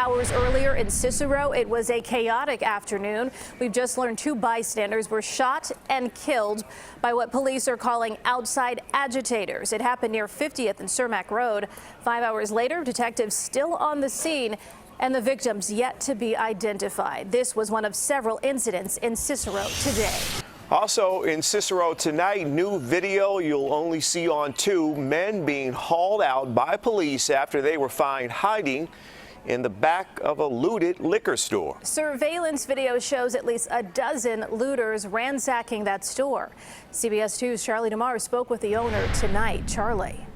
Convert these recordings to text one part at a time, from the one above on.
Hours earlier in Cicero, it was a chaotic afternoon. We've just learned 2 bystanders were shot and killed by what police are calling outside agitators. It happened near 50th and Cermak Road. 5 hours later, detectives still on the scene and the victims yet to be identified. This was one of several incidents in Cicero today. Also in Cicero tonight, new video you'll only see on 2 men being hauled out by police after they were found hiding in the back of a looted liquor store. Surveillance video shows at least a dozen looters ransacking that store. CBS 2's Charlie DeMar spoke with the owner tonight. Charlie.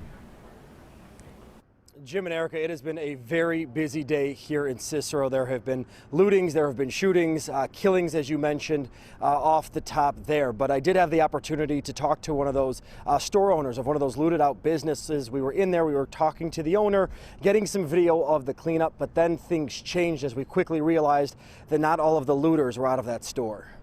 Jim and Erica, it has been a very busy day here in Cicero. There have been lootings, there have been shootings, killings, as you mentioned, off the top there. But I did have the opportunity to talk to one of those store owners of one of those looted out businesses. We were in there, we were talking to the owner, getting some video of the cleanup, but then things changed as we quickly realized that not all of the looters were out of that store.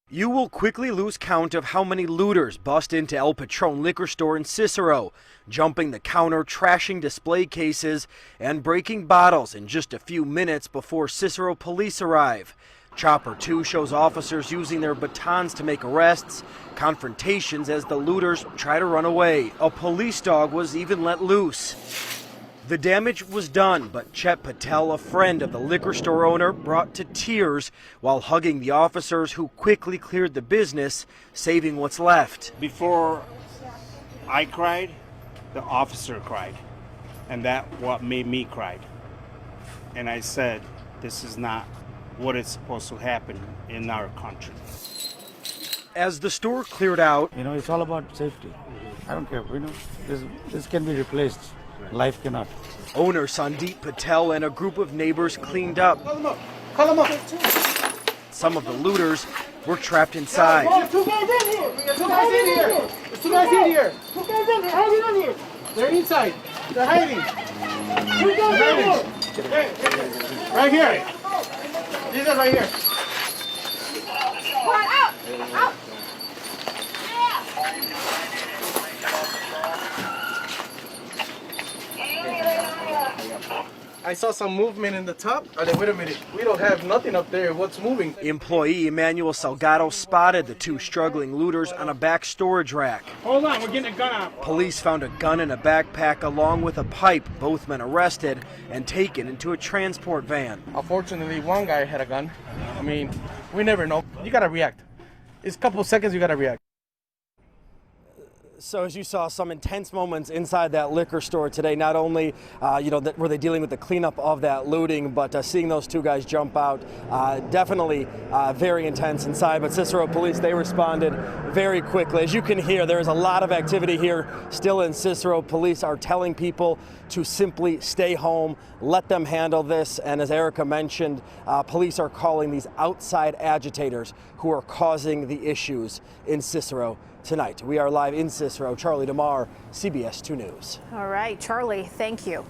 You will quickly lose count of how many looters bust into El Patron Liquor Store in Cicero, jumping the counter, trashing display cases, and breaking bottles in just a few minutes before Cicero police arrive. Chopper 2 shows officers using their batons to make arrests, confrontations as the looters try to run away. A police dog was even let loose. The damage was done, but Chet Patel, a friend of the liquor store owner, brought to tears while hugging the officers who quickly cleared the business, saving what's left. Before I cried, the officer cried, and that what made me cry. And I said, this is not what is supposed to happen in our country. As the store cleared out, it's all about safety. I don't care, this can be replaced. Life cannot. Owner Sandeep Patel and a group of neighbors cleaned up. Call them up. Some of the looters were trapped inside. Oh, 2 guys in here. There's 2 guys in here. There's 2 guys in here. 2 guys in here. Hiding in here. They're inside. They're hiding. 2 guys in here. Right here. These are right here. Out! Out! I saw some movement in the top. Wait a minute, we don't have nothing up there. What's moving? Employee Emmanuel Salgado spotted the 2 struggling looters on a back storage rack. Hold on, we're getting a gun out. Police found a gun in a backpack along with a pipe. Both men arrested and taken into a transport van. Unfortunately, one guy had a gun. We never know. You gotta react. It's a couple of seconds, you gotta react. So as you saw, some intense moments inside that liquor store today. Not only, were they dealing with the cleanup of that looting, but seeing those 2 guys jump out, definitely very intense inside. But Cicero police, they responded very quickly. As you can hear, there is a lot of activity here still in Cicero. Police are telling people to simply stay home, let them handle this. And as Erica mentioned, police are calling these outside agitators who are causing the issues in Cicero tonight. We are live in Cicero. Charlie DeMar, CBS 2 News. All right, Charlie, thank you.